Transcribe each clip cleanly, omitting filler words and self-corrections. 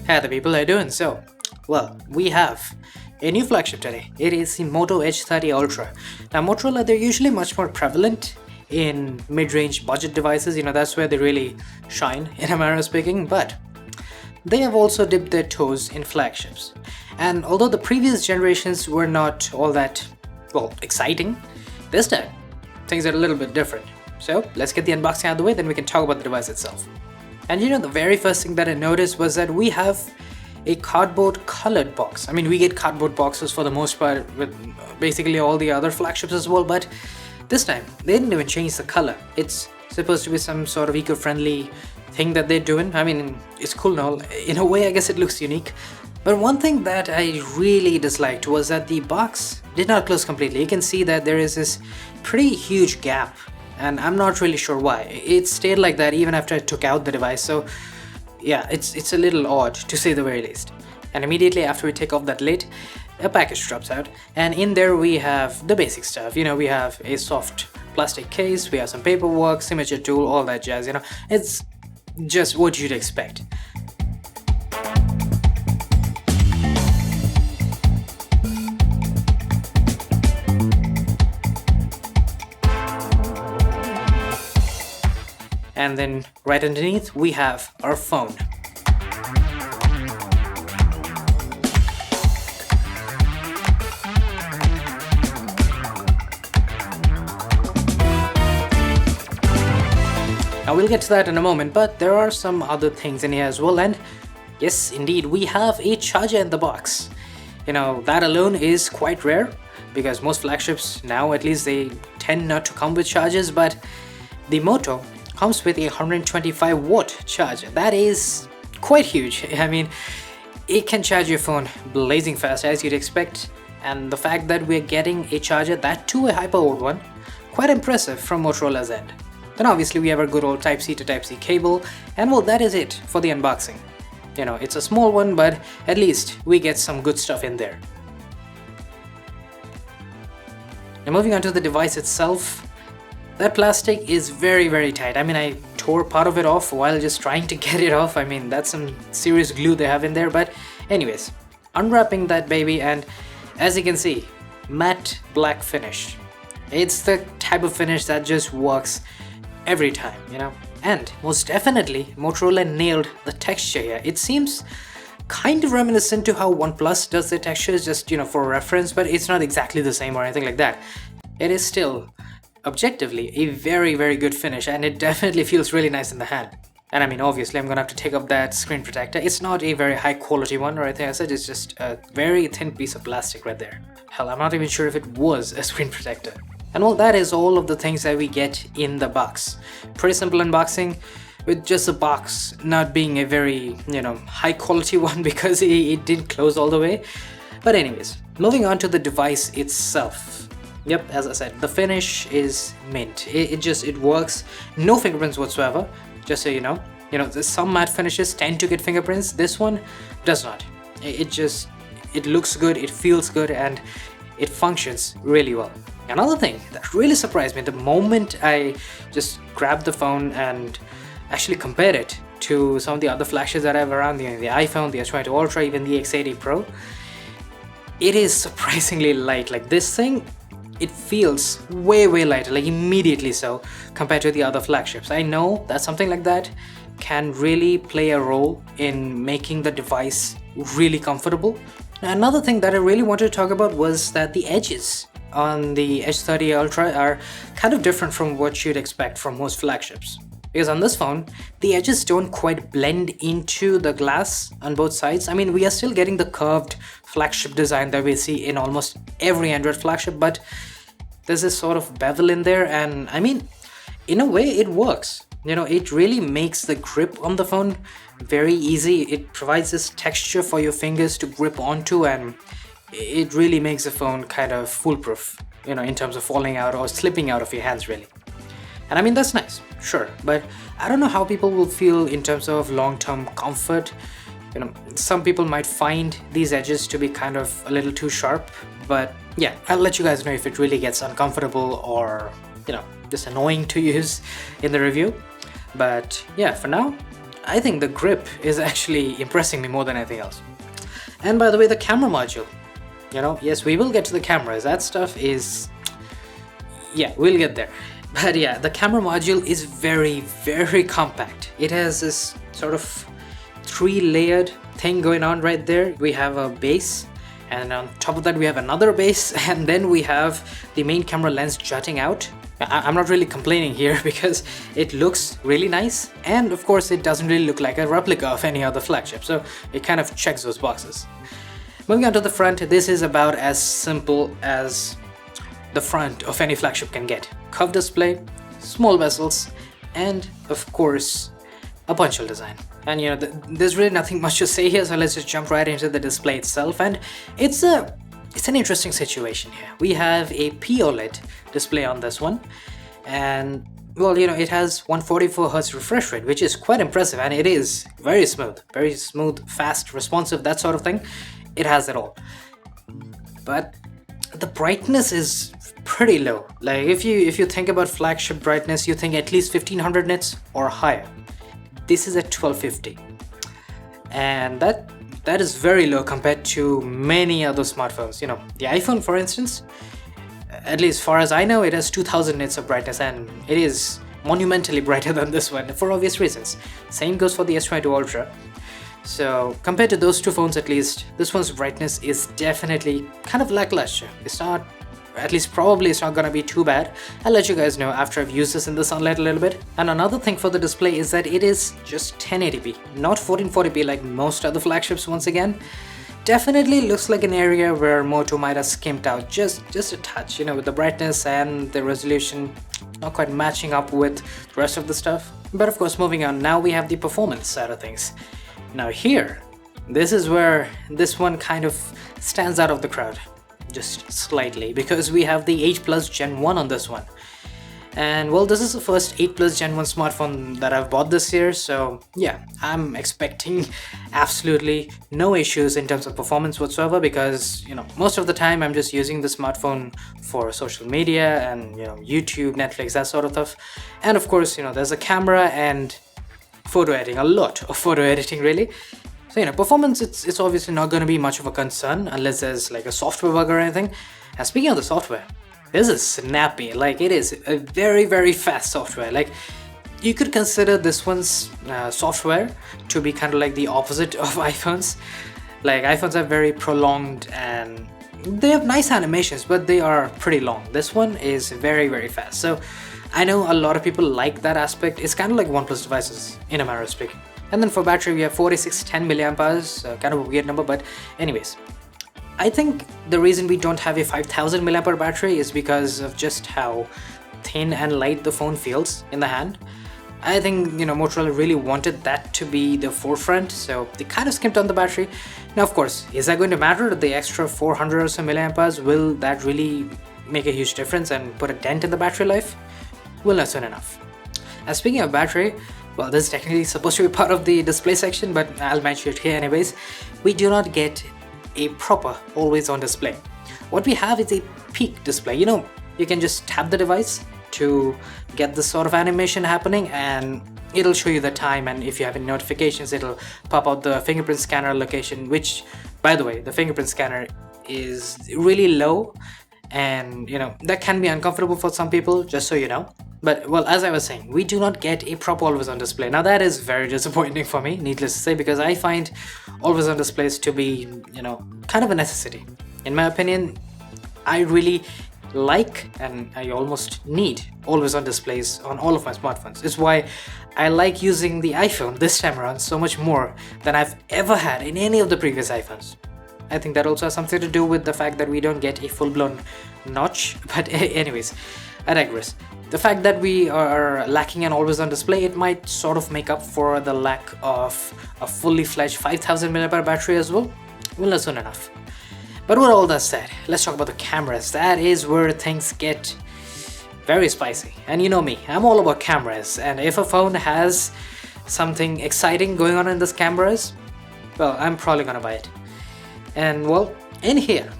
Hey the people, how you doing? Well, we have a new flagship today. It is the Moto Edge 30 Ultra. Now Motorola, they're usually much more prevalent in mid-range budget devices, that's where they really shine in a manner of speaking, but they have also dipped their toes in flagships. And although the previous generations were not all that, exciting, this time things are a little bit different. So let's get the unboxing out of the way, then we can talk about the device itself. And the very first thing that I noticed was that we have a cardboard colored box. We get cardboard boxes for the most part with basically all the other flagships as well, but this time they didn't even change the color. It's supposed to be some sort of eco-friendly thing that they're doing. It's cool now. In a way, I guess it looks unique. But one thing that I really disliked was that the box did not close completely. You can see that there is this pretty huge gap, and I'm not really sure why. It stayed like that even after I took out the device, so yeah, it's a little odd to say the very least. And immediately after we take off that lid, a package drops out, and in there we have the basic stuff. We have a soft plastic case, we have some paperwork, signature tool, all that jazz. It's just what you'd expect. And then right underneath we have our phone. Now we'll get to that in a moment, but there are some other things in here as well, and yes, indeed, we have a charger in the box. That alone is quite rare, because most flagships now, at least, they tend not to come with chargers, but the Moto comes with a 125 watt charger. That is quite huge. It can charge your phone blazing fast as you'd expect, and the fact that we're getting a charger, that too a hyper old one, quite impressive from Motorola's end. Then obviously we have our good old Type-C to Type-C cable, and well, that is it for the unboxing. It's a small one, but at least we get some good stuff in there. Now moving on to the device itself, that plastic is very, very tight. I tore part of it off while just trying to get it off. That's some serious glue they have in there, but anyways, unwrapping that baby, and as you can see, matte black finish. It's the type of finish that just works every time, and most definitely Motorola nailed the texture here. It seems kind of reminiscent to how OnePlus does their textures, just for reference, but it's not exactly the same or anything like that. It is still objectively a very, very good finish, and it definitely feels really nice in the hand. And obviously I'm gonna have to take up that screen protector. It's not a very high quality one or anything. I said it's just a very thin piece of plastic right there. Hell, I'm not even sure if it was a screen protector. And well, that is all of the things that we get in the box. Pretty simple unboxing, with just the box not being a very, high quality one because it didn't close all the way. But anyways, moving on to the device itself. Yep, as I said, the finish is mint. It works. No fingerprints whatsoever, just so you know. Some matte finishes tend to get fingerprints. This one does not. It looks good, it feels good, and it functions really well. Another thing that really surprised me the moment I just grabbed the phone and actually compared it to some of the other flagships that I have around, the iPhone, the S22 Ultra, even the X80 Pro, it is surprisingly light. Like this thing, it feels way, way lighter, like immediately so, compared to the other flagships. I know that something like that can really play a role in making the device really comfortable. Now, another thing that I really wanted to talk about was that the edges on the Edge 30 Ultra are kind of different from what you'd expect from most flagships. Because on this phone, the edges don't quite blend into the glass on both sides. We are still getting the curved flagship design that we see in almost every Android flagship, but there's this sort of bevel in there, and in a way it works. It really makes the grip on the phone very easy. It provides this texture for your fingers to grip onto, and it really makes the phone kind of foolproof, in terms of falling out or slipping out of your hands, really. And that's nice, sure, but I don't know how people will feel in terms of long-term comfort. Some people might find these edges to be kind of a little too sharp, but yeah, I'll let you guys know if it really gets uncomfortable or, just annoying to use in the review. But yeah, for now, I think the grip is actually impressing me more than anything else. And by the way, the camera module, yes, we will get to the cameras. That stuff is, yeah, we'll get there. But yeah, the camera module is very, very compact. It has this sort of 3-layered thing going on right there. We have a base, and on top of that we have another base, and then we have the main camera lens jutting out. I'm not really complaining here because it looks really nice, and of course it doesn't really look like a replica of any other flagship, so it kind of checks those boxes. Moving on to the front, this is about as simple as the front of any flagship can get. Curved display, small bezels, and of course a punctual design. And there's really nothing much to say here, so let's just jump right into the display itself. And it's an interesting situation here. We have a POLED display on this one, and well, it has 144Hz refresh rate, which is quite impressive, and it is very smooth, fast, responsive, that sort of thing. It has it all. But the brightness is pretty low. Like if you think about flagship brightness, you think at least 1500 nits or higher. This is at 1250, and that is very low compared to many other smartphones. The iPhone, for instance, at least far as I know, it has 2000 nits of brightness, and it is monumentally brighter than this one for obvious reasons. Same goes for the S22 Ultra. So compared to those two phones, at least, this one's brightness is definitely kind of lackluster. It's not, at least probably it's not gonna be too bad. I'll let you guys know after I've used this in the sunlight a little bit. And another thing for the display is that it is just 1080p, not 1440p like most other flagships once again. Definitely looks like an area where Moto might have skimped out just a touch, with the brightness and the resolution not quite matching up with the rest of the stuff. But of course, moving on, now we have the performance side of things. Now here, this is where this one kind of stands out of the crowd, just slightly, because we have the 8 Plus Gen 1 on this one. And well, this is the first 8 Plus Gen 1 smartphone that I've bought this year, so yeah, I'm expecting absolutely no issues in terms of performance whatsoever, because most of the time I'm just using the smartphone for social media and YouTube, Netflix, that sort of stuff. And of course, there's a camera and photo editing, a lot of photo editing really. So performance, it's obviously not going to be much of a concern unless there's like a software bug or anything. And speaking of the software, this is snappy. Like, it is a very, very fast software. Like, you could consider this one's software to be kind of like the opposite of iPhones. Like, iPhones are very prolonged and they have nice animations, but they are pretty long. This one is very, very fast. So I know a lot of people like that aspect. It's kind of like OnePlus devices in a manner of speaking. And then for battery, we have 4610 mAh, kind of a weird number, but anyways. I think the reason we don't have a 5000 mAh battery is because of just how thin and light the phone feels in the hand. I think, Motorola really wanted that to be the forefront, so they kind of skimped on the battery. Now, of course, is that going to matter? The extra 400 or so milliamperes, will that really make a huge difference and put a dent in the battery life? We'll know soon enough. And speaking of battery, well, this is technically supposed to be part of the display section, but I'll mention it here anyways. We do not get a proper always-on display. What we have is a peak display. You can just tap the device to get this sort of animation happening, and it'll show you the time, and if you have any notifications, it'll pop out the fingerprint scanner location, which, by the way, the fingerprint scanner is really low, and that can be uncomfortable for some people, just so you know. But well, as I was saying, we do not get a proper always on display. Now that is very disappointing for me, needless to say, because I find always on displays to be, kind of a necessity. In my opinion, I really like, and I almost need, always on displays on all of my smartphones. It's why I like using the iPhone this time around so much more than I've ever had in any of the previous iPhones. I think that also has something to do with the fact that we don't get a full-blown notch, but anyways, I digress. The fact that we are lacking an always on display, it might sort of make up for the lack of a fully fledged 5000 mAh battery as well. We'll know soon enough. But with all that said, let's talk about the cameras. That is where things get very spicy. And you know me, I'm all about cameras, and if a phone has something exciting going on in these cameras, well, I'm probably gonna buy it. And well, in here,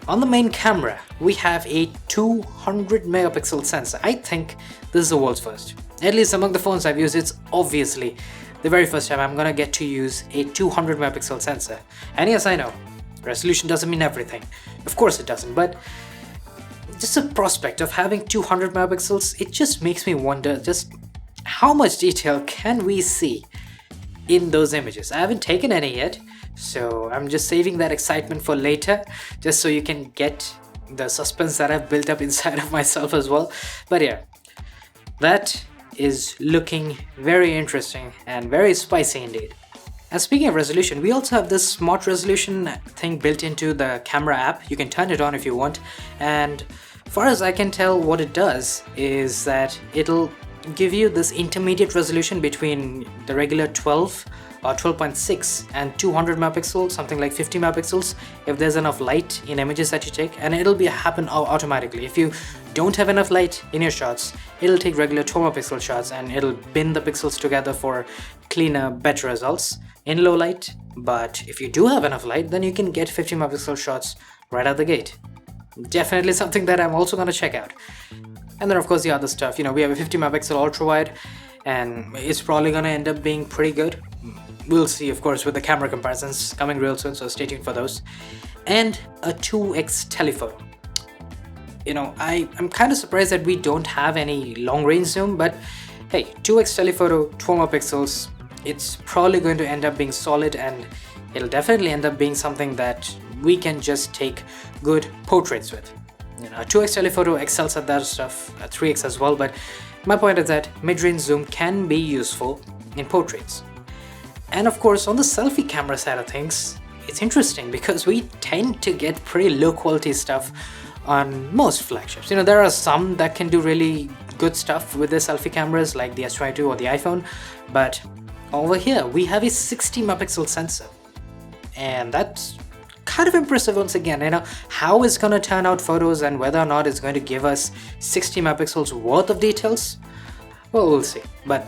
on the main camera, we have a 200 megapixel sensor. I think this is the world's first. At least among the phones I've used, it's obviously the very first time I'm gonna get to use a 200 megapixel sensor. And yes, I know, resolution doesn't mean everything. Of course it doesn't, but just the prospect of having 200 megapixels, it just makes me wonder just how much detail can we see in those images. I haven't taken any yet, so I'm just saving that excitement for later, just so you can get the suspense that I've built up inside of myself as well. But yeah, that is looking very interesting and very spicy indeed. And speaking of resolution, we also have this smart resolution thing built into the camera app. You can turn it on if you want, and far as I can tell, what it does is that it'll give you this intermediate resolution between the regular 12 or 12.6 and 200 megapixels, something like 50 megapixels if there's enough light in images that you take, and it'll happen automatically. If you don't have enough light in your shots, it'll take regular 12 megapixel shots and it'll bin the pixels together for cleaner, better results in low light. But if you do have enough light, then you can get 50 megapixel shots right out the gate. Definitely something that I'm also gonna check out. And then of course the other stuff, you know, we have a 50 megapixel ultra wide, and it's probably gonna end up being pretty good. We'll see, of course, with the camera comparisons coming real soon, so stay tuned for those. And a 2x telephoto. You know, I'm kind of surprised that we don't have any long range zoom, but hey, 2x telephoto, 12 megapixels, it's probably going to end up being solid, and it'll definitely end up being something that we can just take good portraits with. You know, 2x telephoto excels at that stuff, 3x as well, but my point is that mid-range zoom can be useful in portraits. And of course, on the selfie camera side of things, it's interesting because we tend to get pretty low quality stuff on most flagships. You know, there are some that can do really good stuff with the selfie cameras like the S22 or the iPhone, but over here we have a 60 megapixel sensor, and that's kind of impressive once again. You know, how it's gonna turn out photos and whether or not it's going to give us 60 megapixels worth of details, well, we'll see. But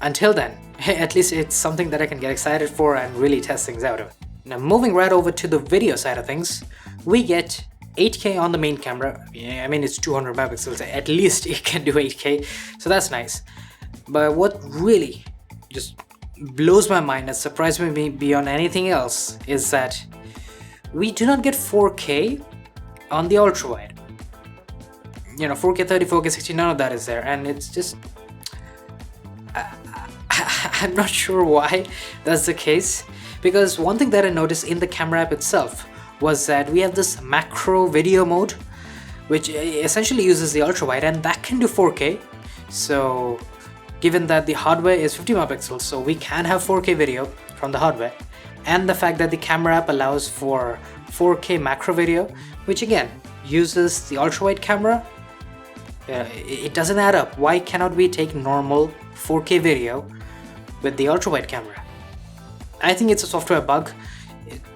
until then, at least it's something that I can get excited for and really test things out of. Now moving right over to the video side of things, we get 8K on the main camera. Yeah, I mean, it's 200 megapixels, at least it can do 8K, so that's nice. But what really just blows my mind and surprised me beyond anything else is that we do not get 4K on the ultra wide. You know, 4K 30, 4K 60, none of that is there, and it's just I'm not sure why that's the case, because one thing that I noticed in the camera app itself was that we have this macro video mode, which essentially uses the ultra wide, and that can do 4K. So given that the hardware is 50 megapixels, so we can have 4K video from the hardware, and the fact that the camera app allows for 4K macro video, which again uses the ultra wide camera, it doesn't add up. Why cannot we take normal 4K video with the ultra wide camera? I think it's a software bug.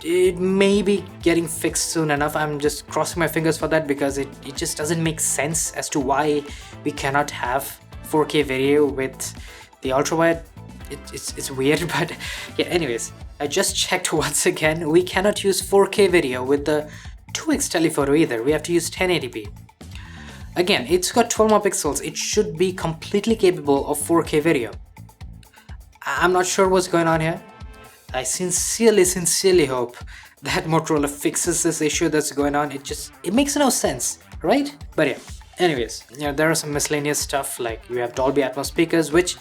It may be getting fixed soon enough. I'm just crossing my fingers for that, because it just doesn't make sense as to why we cannot have 4K video with the ultra wide. It's weird, but yeah, anyways, I just checked once again. We cannot use 4K video with the 2x telephoto either. We have to use 1080p. Again, it's got 12 megapixels. It should be completely capable of 4K video. I'm not sure what's going on here. I sincerely hope that Motorola fixes this issue that's going on. It makes no sense, right? But yeah, anyways, you know, there are some miscellaneous stuff, like you have Dolby Atmos speakers, which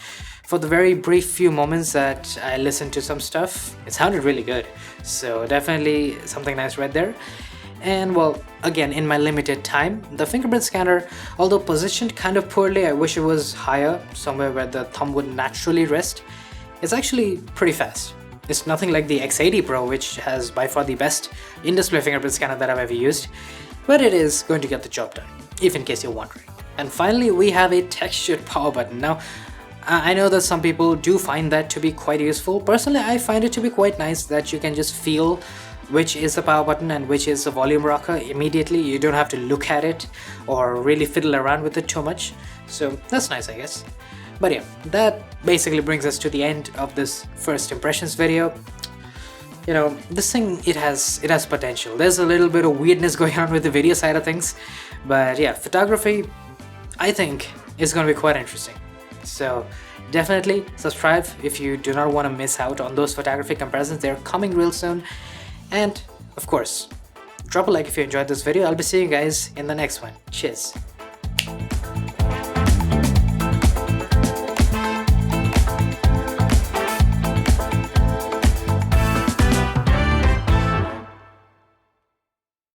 for the very brief few moments that I listened to some stuff, it sounded really good. So definitely something nice right there. And well, again, in my limited time, the fingerprint scanner, although positioned kind of poorly, I wish it was higher, somewhere where the thumb would naturally rest. It's actually pretty fast. It's nothing like the X80 Pro, which has by far the best in-display fingerprint scanner that I've ever used, but it is going to get the job done, if in case you're wondering. And finally, we have a textured power button. Now, I know that some people do find that to be quite useful. Personally, I find it to be quite nice that you can just feel which is the power button and which is the volume rocker immediately. You don't have to look at it or really fiddle around with it too much. So that's nice, I guess. But yeah, that basically brings us to the end of this first impressions video. You know, this thing, it has potential. There's a little bit of weirdness going on with the video side of things, but yeah, photography, I think, is going to be quite interesting. So definitely subscribe if you do not want to miss out on those photography comparisons. They're coming real soon. And of course, drop a like if you enjoyed this video. I'll be seeing you guys in the next one. Cheers.